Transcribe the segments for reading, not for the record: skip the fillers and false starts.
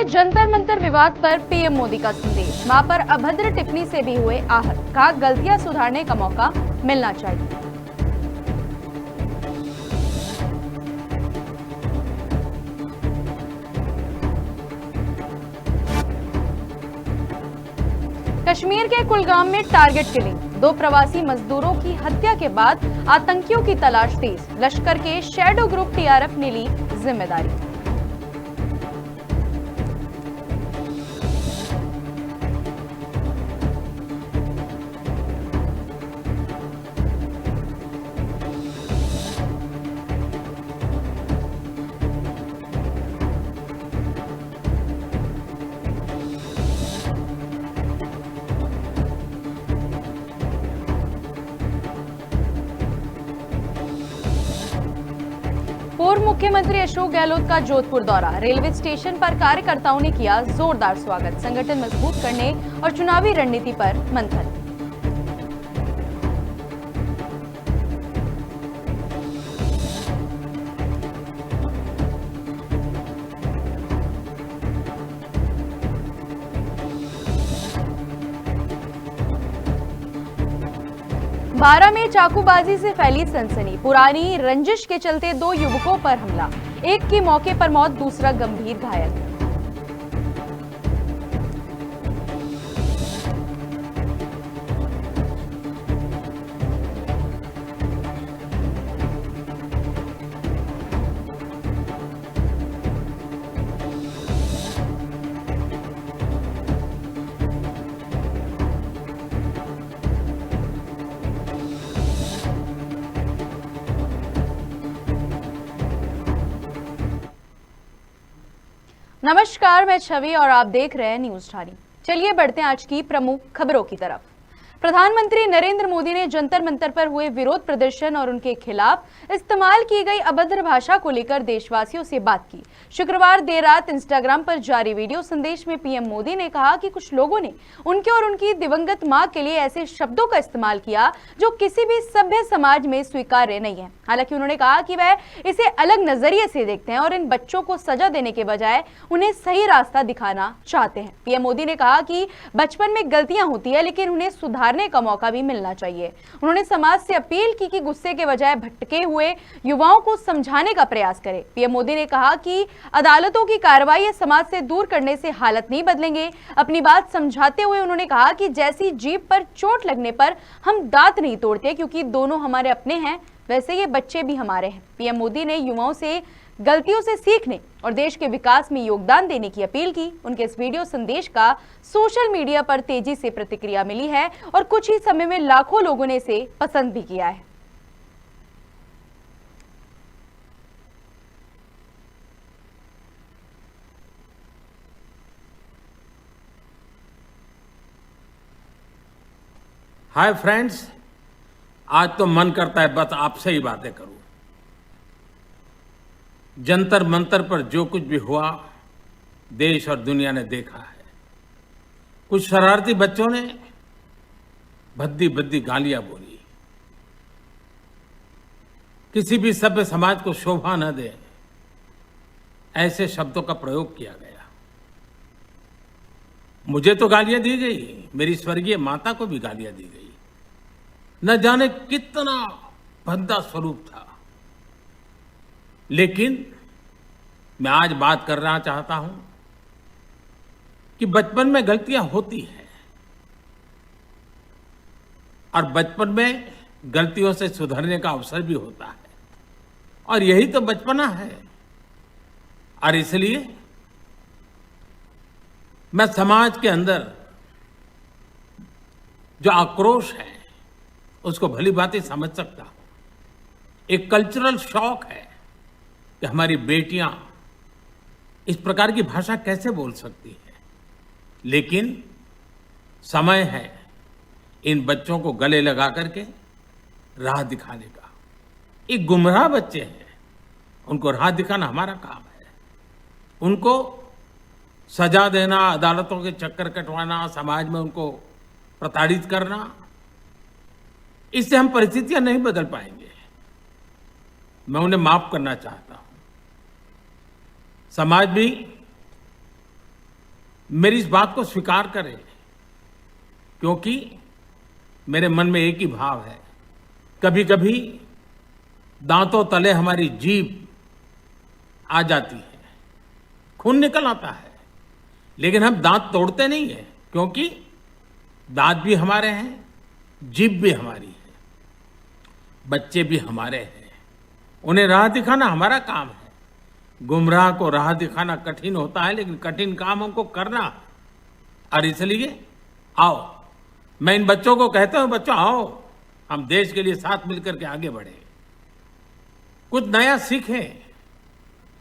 में जंतर मंतर विवाद पर पीएम मोदी का संदेश। मां पर अभद्र टिप्पणी से भी हुए आहत, कहा गलतियां सुधारने का मौका मिलना चाहिए। कश्मीर के कुलगाम में टारगेट किलिंग, 2 प्रवासी मजदूरों की हत्या के बाद आतंकियों की तलाश तेज। लश्कर के शैडो ग्रुप टीआरएफ ने ली जिम्मेदारी। पूर्व मुख्यमंत्री अशोक गहलोत का जोधपुर दौरा, रेलवे स्टेशन पर कार्यकर्ताओं ने किया जोरदार स्वागत। संगठन मजबूत करने और चुनावी रणनीति पर मंथन। बारां में चाकूबाजी से फैली सनसनी, पुरानी रंजिश के चलते 2 युवकों पर हमला, एक की मौके पर मौत, दूसरा गंभीर घायल। नमस्कार, मैं छवि और आप देख रहे हैं न्यूज ढारी। चलिए बढ़ते हैं आज की प्रमुख खबरों की तरफ। प्रधानमंत्री नरेंद्र मोदी ने जंतर मंतर पर हुए विरोध प्रदर्शन और उनके खिलाफ इस्तेमाल की गई अभद्र भाषा को लेकर देशवासियों से बात की। शुक्रवार देर रात इंस्टाग्राम पर जारी वीडियो संदेश में पीएम मोदी ने कहा कि कुछ लोगों ने उनके और उनकी दिवंगत मां के लिए ऐसे शब्दों का इस्तेमाल किया जो किसी भी सभ्य समाज में स्वीकार्य नहीं है। हालांकि उन्होंने कहा कि वह इसे अलग नजरिए से देखते हैं और इन बच्चों को सजा देने के बजाय उन्हें सही रास्ता दिखाना चाहते हैं। पीएम मोदी ने कहा कि बचपन में गलतियां होती है, लेकिन उन्हें सुधारने का मौका भी मिलना चाहिए। उन्होंने समाज से अपील की कि गुस्से के बजाय भटके हुए युवाओं को समझाने का प्रयास करें। पीएम मोदी ने कहा कि अदालतों की कार्रवाई समाज से दूर करने से हालत नहीं बदलेंगे। अपनी बात समझाते हुए उन्होंने कहा कि जैसी जीभ पर चोट लगने पर हम दांत नहीं तोड़ते, क्योंकि दोनों हमारे अपने हैं, वैसे ये बच्चे भी हमारे हैं। पीएम मोदी ने युवाओं से गलतियों से सीखने और देश के विकास में योगदान देने की अपील की। उनके इस वीडियो संदेश का सोशल मीडिया पर तेजी से प्रतिक्रिया मिली है और कुछ ही समय में लाखों लोगों ने इसे पसंद भी किया है। हाय फ्रेंड्स, आज तो मन करता है बस आपसे ही बातें करूं। जंतर मंतर पर जो कुछ भी हुआ देश और दुनिया ने देखा है। कुछ शरारती बच्चों ने भद्दी भद्दी गालियां बोली, किसी भी सभ्य समाज को शोभा न दे ऐसे शब्दों का प्रयोग किया गया। मुझे तो गालियां दी गई, मेरी स्वर्गीय माता को भी गालियां दी गई। न जाने कितना भद्दा स्वरूप था, लेकिन मैं आज बात करना चाहता हूं कि बचपन में गलतियां होती हैं और बचपन में गलतियों से सुधरने का अवसर भी होता है, और यही तो बचपना है। और इसलिए मैं समाज के अंदर जो आक्रोश है उसको भली भांति समझ सकता हूं। एक कल्चरल शॉक है कि हमारी बेटियां इस प्रकार की भाषा कैसे बोल सकती हैं, लेकिन समय है इन बच्चों को गले लगा करके राह दिखाने का। एक गुमराह बच्चे हैं, उनको राह दिखाना हमारा काम है। उनको सजा देना, अदालतों के चक्कर कटवाना, समाज में उनको प्रताड़ित करना, इससे हम परिस्थितियां नहीं बदल पाएंगे। मैं उन्हें माफ करना चाहता हूं। समाज भी मेरी इस बात को स्वीकार करें, क्योंकि मेरे मन में एक ही भाव है। कभी कभी दांतों तले हमारी जीभ आ जाती है, खून निकल आता है, लेकिन हम दांत तोड़ते नहीं है, क्योंकि दांत भी हमारे हैं, जीभ भी हमारी है, बच्चे भी हमारे हैं। उन्हें राह दिखाना हमारा काम है। गुमराह को राह दिखाना कठिन होता है, लेकिन कठिन काम हमको करना है। और इसलिए आओ, मैं इन बच्चों को कहता हूं, बच्चों आओ, हम देश के लिए साथ मिलकर के आगे बढ़े, कुछ नया सीखें,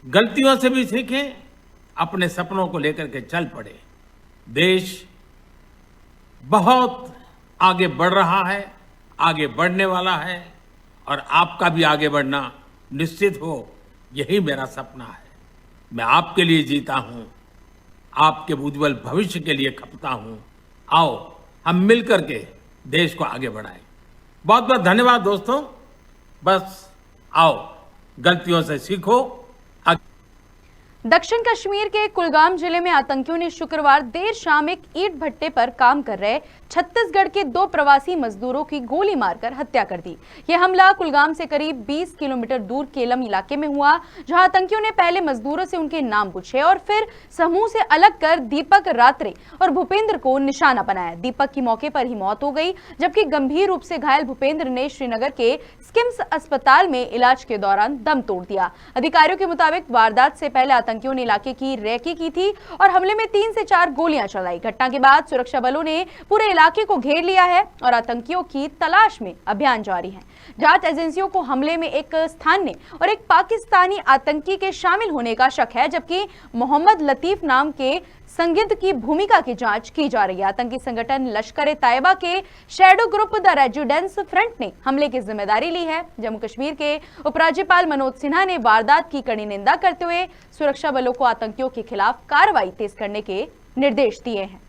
गलतियों से भी सीखें, अपने सपनों को लेकर के चल पड़े। देश बहुत आगे बढ़ रहा है, आगे बढ़ने वाला है, और आपका भी आगे बढ़ना निश्चित हो, यही मेरा सपना है। मैं आपके लिए जीता हूं, आपके उज्जवल भविष्य के लिए खपता हूं। आओ हम मिलकर के देश को आगे बढ़ाएं। बहुत बहुत धन्यवाद दोस्तों। बस आओ, गलतियों से सीखो। दक्षिण कश्मीर के कुलगाम जिले में आतंकियों ने शुक्रवार देर शाम एक ईंट भट्टे पर काम कर रहे छत्तीसगढ़ के 2 प्रवासी मजदूरों की गोली मारकर हत्या कर दी। यह हमला कुलगाम से करीब 20 किलोमीटर दूर केलम इलाके में हुआ, जहां आतंकियों ने पहले मजदूरों से उनके नाम पूछे और फिर समूह से अलग कर दीपक रात्रे और भूपेंद्र को निशाना बनाया। दीपक की मौके पर ही मौत हो गई, जबकि गंभीर रूप से घायल भूपेंद्र ने श्रीनगर के स्किम्स अस्पताल में इलाज के दौरान दम तोड़ दिया। अधिकारियों के मुताबिक वारदात से पहले आतंकियों ने इलाके की रेकी की थी और हमले में 3 से 4 गोलियां चलाई। घटना के बाद सुरक्षा बलों ने पूरे इलाके को घेर लिया है और आतंकियों की तलाश में अभियान जारी है। जांच एजेंसियों को हमले में एक स्थानीय और एक पाकिस्तानी आतंकी के शामिल होने का शक है, जबकि मोहम्मद लतीफ नाम के संदिग्ध की भूमिका की जांच की जा रही है। आतंकी संगठन लश्कर तैयबा के shadow group the residence front ने हमले की जिम्मेदारी ली है। जम्मू कश्मीर के उपराज्यपाल मनोज सिन्हा ने वारदात की कड़ी निंदा करते हुए सुरक्षा बलों को आतंकियों के खिलाफ कार्रवाई तेज करने के निर्देश दिए हैं।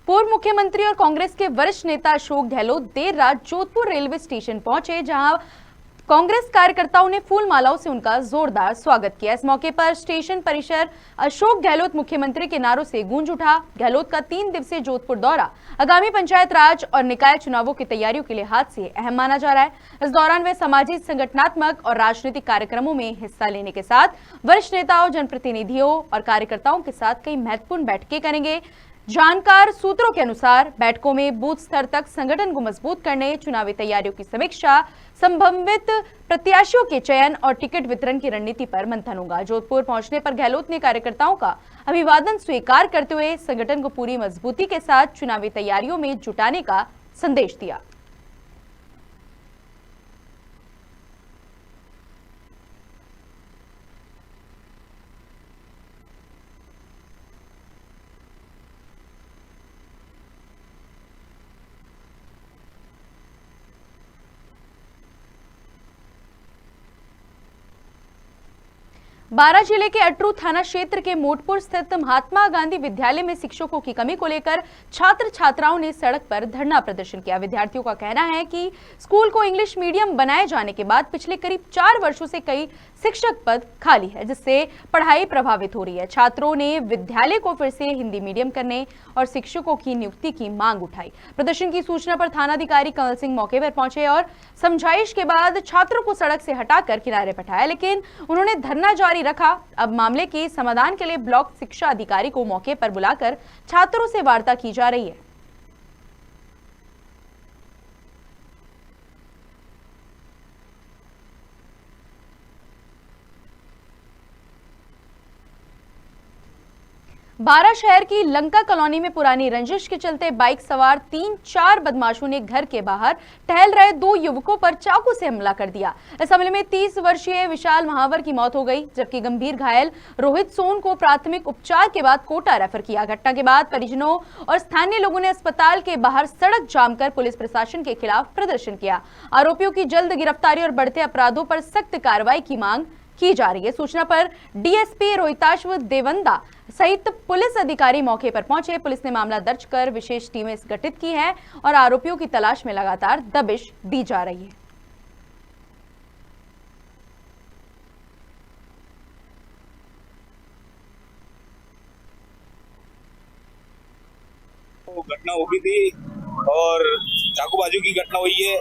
पूर्व मुख्यमंत्री और कांग्रेस के वरिष्ठ नेता अशोक गहलोत देर रात जोधपुर रेलवे स्टेशन पहुंचे, जहां कांग्रेस कार्यकर्ताओं ने फूल मालाओं से उनका जोरदार स्वागत किया। इस मौके पर स्टेशन परिसर अशोक गहलोत मुख्यमंत्री के नारों से गूंज उठा। गहलोत का 3 दिवसीय जोधपुर दौरा आगामी पंचायत राज और निकाय चुनावों की तैयारियों के लिहाज से अहम माना जा रहा है। इस दौरान वे सामाजिक, संगठनात्मक और राजनीतिक कार्यक्रमों में हिस्सा लेने के साथ वरिष्ठ नेताओं, जनप्रतिनिधियों और कार्यकर्ताओं के साथ कई महत्वपूर्ण बैठकें करेंगे। जानकार सूत्रों के अनुसार बैठकों में बूथ स्तर तक संगठन को मजबूत करने, चुनावी तैयारियों की समीक्षा, संभावित प्रत्याशियों के चयन और टिकट वितरण की रणनीति पर मंथन होगा। जोधपुर पहुंचने पर गहलोत ने कार्यकर्ताओं का अभिवादन स्वीकार करते हुए संगठन को पूरी मजबूती के साथ चुनावी तैयारियों में जुटाने का संदेश दिया। बारां जिले के अटरू थाना क्षेत्र के मोटपुर स्थित महात्मा गांधी विद्यालय में शिक्षकों की कमी को लेकर छात्र छात्राओं ने सड़क पर धरना प्रदर्शन किया। विद्यार्थियों का कहना है कि स्कूल को इंग्लिश मीडियम बनाए जाने के बाद पिछले करीब 4 वर्षों से कई शिक्षक पद खाली है, जिससे पढ़ाई प्रभावित हो रही है। छात्रों ने विद्यालय को फिर से हिंदी मीडियम करने और शिक्षकों की नियुक्ति की मांग उठाई। प्रदर्शन की सूचना पर थानाधिकारी कमल सिंह मौके पर पहुंचे और समझाइश के बाद छात्रों को सड़क से हटाकर किनारे बैठाया, लेकिन उन्होंने धरना जारी रखा। अब मामले के समाधान के लिए ब्लॉक शिक्षा अधिकारी को मौके पर बुलाकर छात्रों से वार्ता की जा रही है। बारां शहर की लंका कॉलोनी में पुरानी रंजिश के चलते बाइक सवार 3-4 बदमाशों ने घर के बाहर टहल रहे 2 युवकों पर चाकू से हमला कर दिया। इस हमले में 30 वर्षीय विशाल महावर की मौत हो गई, जबकि गंभीर घायल रोहित सोन को प्राथमिक उपचार के बाद कोटा रेफर किया। घटना के बाद परिजनों और स्थानीय लोगों ने अस्पताल के बाहर सड़क जाम कर पुलिस प्रशासन के खिलाफ प्रदर्शन किया। आरोपियों की जल्द गिरफ्तारी और बढ़ते अपराधों पर सख्त कार्रवाई की मांग की जा रही है। सूचना पर डीएसपी रोहिताश्व देवंदा सहित पुलिस अधिकारी मौके पर पहुंचे। पुलिस ने मामला दर्ज कर विशेष टीमें गठित की है और आरोपियों की तलाश में लगातार दबिश दी जा रही है। घटना हो गई थी और चाकूबाजी की घटना हुई है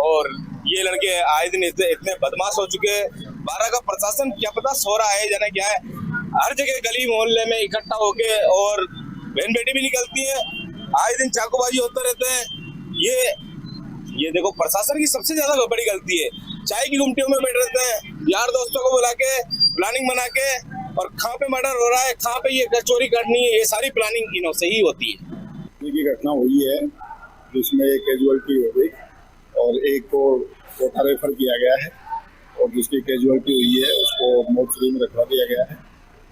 और ये लड़के आए दिन इतने बदमाश हो चुके हैं। 12 का प्रशासन क्या पता सो रहा है जाने क्या है, हर जगह गली मोहल्ले में इकट्ठा होके और बहन बेटी भी निकलती है, आए दिन चाकूबाजी होता रहता है। ये देखो प्रशासन की सबसे ज्यादा बड़ी गलती है। चाय की गुमटियों में बैठ रहते हैं, यार दोस्तों को बुला के प्लानिंग बना के, और कहाँ पे मर्डर हो रहा है, कहाँ पे ये चोरी करनी है, ये सारी प्लानिंग इनों से ही होती है। की घटना हुई है जिसमें एक कैजुअलिटी हो गई और एक को कोटा रेफर किया गया है और जिसकी कैजुअलिटी हुई है उसको मोर्चरी में रखवा दिया गया है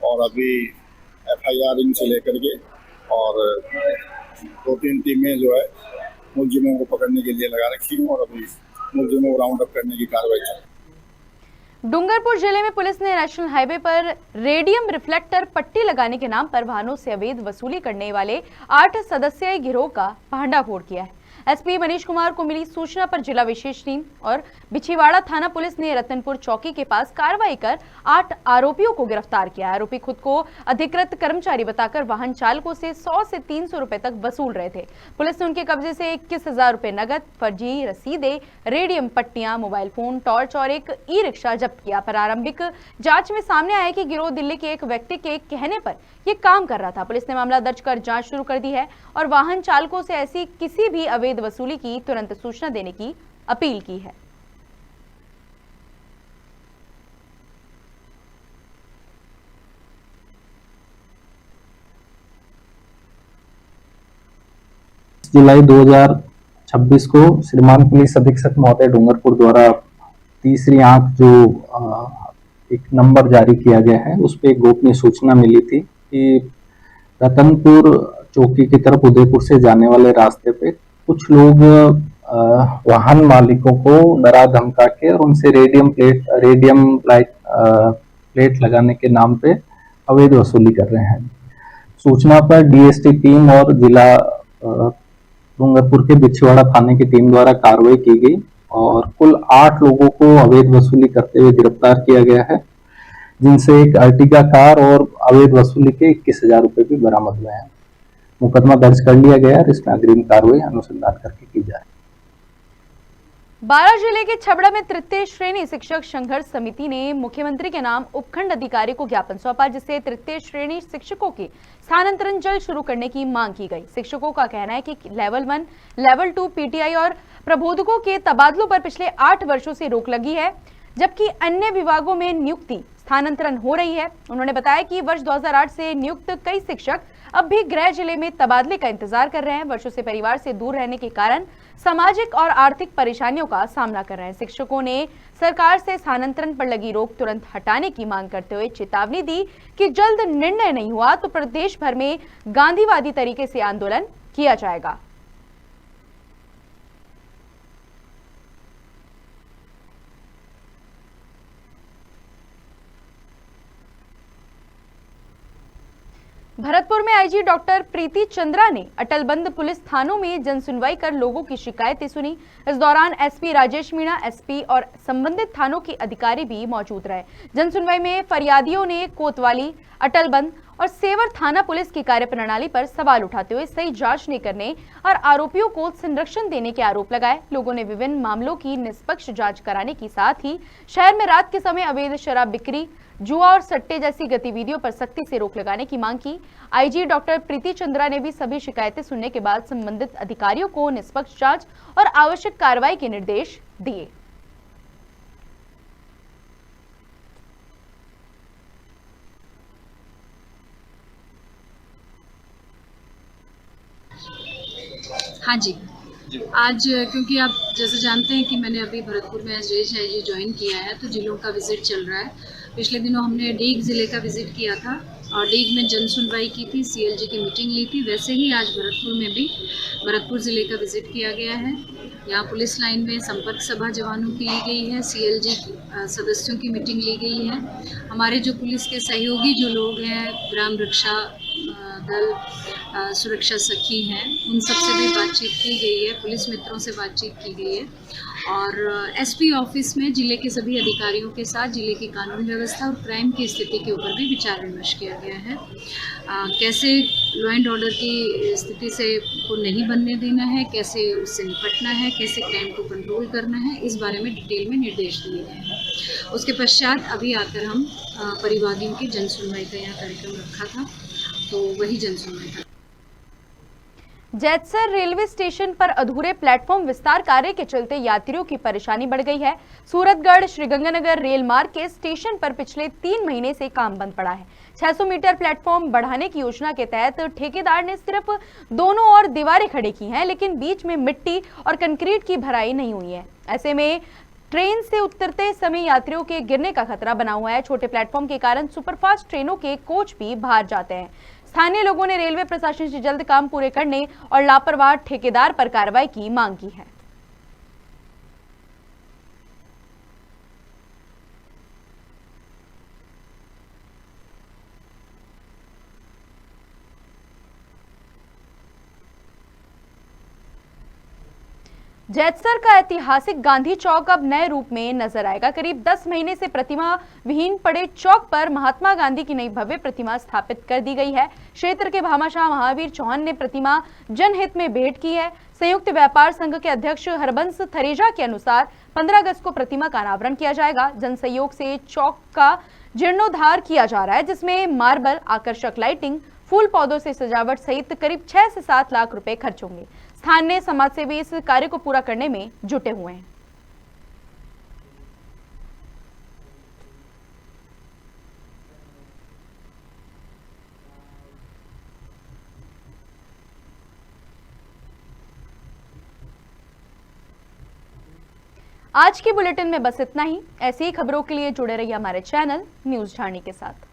और अभी FIR इनसे लेकर के और 2-3 टीमें जो है मुलजिमों को पकड़ने के लिए लगा रखी हैं और अभी मुलजिमों को राउंड अप करने की कार्रवाई चल रही है। डूंगरपुर जिले में पुलिस ने नेशनल हाईवे पर रेडियम रिफ्लेक्टर पट्टी लगाने के नाम पर वाहनों से अवैध वसूली करने वाले 8 सदस्यीय गिरोह का भंडाफोड़ किया है। एसपी मनीष कुमार को मिली सूचना पर जिला विशेष टीम और बिछीवाड़ा थाना पुलिस ने रतनपुर चौकी के पास कार्रवाई कर 8 आरोपियों को गिरफ्तार किया। आरोपी खुद को अधिकृत कर्मचारी बताकर वाहन चालकों से 100 से 300 रुपए तक वसूल रहे थे। पुलिस ने उनके कब्जे से 21,000 रुपए नगद, फर्जी रसीदें, रेडियम पट्टियां, मोबाइल फोन, टॉर्च और एक ई रिक्शा जब्त किया। प्रारंभिक जांच में सामने आया कि गिरोह दिल्ली के एक व्यक्ति के कहने पर यह काम कर रहा था। पुलिस ने मामला दर्ज कर जांच शुरू कर दी है और वाहन चालकों से ऐसी किसी भी अवैध वसूली की तुरंत सूचना देने की अपील की है। जुलाई 2026 को श्रीमान पुलिस अधीक्षक महोदय डूंगरपुर द्वारा तीसरी आंख जो एक नंबर जारी किया गया है उस पर एक गोपनीय सूचना मिली थी कि रतनपुर चौकी की तरफ उदयपुर से जाने वाले रास्ते पे कुछ लोग वाहन मालिकों को डरा धमका के और उनसे रेडियम प्लेट लगाने के नाम पे अवैध वसूली कर रहे हैं। सूचना पर डीएसटी टीम और जिला डूंगरपुर के बिछवाड़ा थाने की टीम द्वारा कार्रवाई की गई और कुल 8 लोगों को अवैध वसूली करते हुए गिरफ्तार किया गया है, जिनसे एक अर्टिगा कार और अवैध वसूली के 21,000 रुपए भी बरामद हुए हैं। मुकदमा दर्ज कर लिया गया और इसमें अग्रिम कार्रवाई अनुसंधान करके की जाए। बारां जिले के छबड़ा में तृतीय श्रेणी शिक्षक संघर्ष समिति ने मुख्यमंत्री के नाम उपखंड अधिकारी को ज्ञापन सौंपा, जिससे तृतीय श्रेणी शिक्षकों के स्थानांतरण जल्द शुरू करने की मांग की गई। शिक्षकों का कहना है कि लेवल 1, लेवल 2 पीटीआई और प्रबोधकों के तबादलों पर पिछले 8 वर्षों से रोक लगी है, जबकि अन्य विभागों में नियुक्ति स्थानांतरण हो रही है। उन्होंने बताया कि वर्ष 2008 से नियुक्त कई शिक्षक अब भी गृह जिले में तबादले का इंतजार कर रहे हैं। वर्षों से परिवार से दूर रहने के कारण सामाजिक और आर्थिक परेशानियों का सामना कर रहे हैं। शिक्षकों ने सरकार से स्थानांतरण पर लगी रोक तुरंत हटाने की मांग करते हुए चेतावनी दी कि जल्द निर्णय नहीं हुआ तो प्रदेश भर में गांधीवादी तरीके से आंदोलन किया जाएगा। भरतपुर में आईजी डॉक्टर प्रीति चंद्रा ने अटलबंद पुलिस थानों में जनसुनवाई कर लोगों की शिकायतें सुनी। इस दौरान एसपी राजेश मीणा, एसपी और संबंधित थानों के अधिकारी भी मौजूद रहे। जनसुनवाई में फरियादियों ने कोतवाली, अटलबंद और सेवर थाना पुलिस की कार्यप्रणाली पर सवाल उठाते हुए सही जांच नहीं करने और आरोपियों को संरक्षण देने के आरोप लगाए। लोगों ने विभिन्न मामलों की निष्पक्ष जांच कराने के साथ ही शहर में रात के समय अवैध शराब बिक्री, जुआ और सट्टे जैसी गतिविधियों पर सख्ती से रोक लगाने की मांग की। आईजी डॉक्टर प्रीति चंद्रा ने भी सभी शिकायतें सुनने के बाद संबंधित अधिकारियों को निष्पक्ष जांच और आवश्यक कार्रवाई के निर्देश दिए। हाँ जी, आज क्योंकि आप जैसे जानते हैं कि मैंने अभी भरतपुर में एज आईजी ज्वाइन किया है, तो जिलों का विजिट चल रहा है। पिछले दिनों हमने डीग ज़िले का विजिट किया था और डीग में जन सुनवाई की थी, सीएलजी की मीटिंग ली थी, वैसे ही आज भरतपुर में भी भरतपुर ज़िले का विजिट किया गया है। यहाँ पुलिस लाइन में संपर्क सभा जवानों की ली गई है, सीएलजी सदस्यों की मीटिंग ली गई है। हमारे जो पुलिस के सहयोगी जो लोग हैं, ग्राम रक्षा दल, सुरक्षा सखी हैं, उन सब से भी बातचीत की गई है, पुलिस मित्रों से बातचीत की गई है और एसपी ऑफिस में जिले के सभी अधिकारियों के साथ जिले की कानून व्यवस्था और क्राइम की स्थिति के ऊपर भी विचार विमर्श किया गया है। कैसे लॉ एंड ऑर्डर की स्थिति से को नहीं बनने देना है, कैसे उससे निपटना है, कैसे क्राइम को कंट्रोल करना है, इस बारे में डिटेल में निर्देश दिए गए हैं। उसके पश्चात अभी आकर हम परिवादियों की जन सुनवाई का यहाँ कार्यक्रम रखा था, तो वही जन सुनवाई था। जैतसर रेलवे स्टेशन पर अधूरे प्लेटफॉर्म विस्तार कार्य के चलते यात्रियों की परेशानी बढ़ गई है। सूरतगढ़ श्रीगंगानगर रेल मार्ग के स्टेशन पर पिछले 3 महीने से काम बंद पड़ा है। 600 मीटर प्लेटफॉर्म बढ़ाने की योजना के तहत ठेकेदार ने सिर्फ दोनों ओर दीवारें खड़ी की हैं, लेकिन बीच में मिट्टी और कंक्रीट की भराई नहीं हुई है। ऐसे में ट्रेन से उतरते समय यात्रियों के गिरने का खतरा बना हुआ है। छोटे प्लेटफॉर्म के कारण सुपरफास्ट ट्रेनों के कोच भी बाहर जाते हैं। स्थानीय लोगों ने रेलवे प्रशासन से जल्द काम पूरे करने और लापरवाह ठेकेदार पर कार्रवाई की मांग की है। जैतसर का ऐतिहासिक गांधी चौक अब नए रूप में नजर आएगा। करीब 10 महीने से प्रतिमा विहीन पड़े चौक पर महात्मा गांधी की नई भव्य प्रतिमा स्थापित कर दी गई है। क्षेत्र के भामाशाह महावीर चौहान ने प्रतिमा जनहित में भेंट की है। संयुक्त व्यापार संघ के अध्यक्ष हरबंस थरेजा के अनुसार 15 अगस्त को प्रतिमा का अनावरण किया जाएगा। जन सहयोग से चौक का जीर्णोद्धार किया जा रहा है, जिसमें मार्बल, आकर्षक लाइटिंग, फूल पौधों से सजावट सहित करीब 6 से 7 लाख रुपए खर्च होंगे। स्थानीय समाजसेवी इस कार्य को पूरा करने में जुटे हुए हैं। आज की बुलेटिन में बस इतना ही। ऐसी ही खबरों के लिए जुड़े रहिए हमारे चैनल न्यूज़ झारनी के साथ।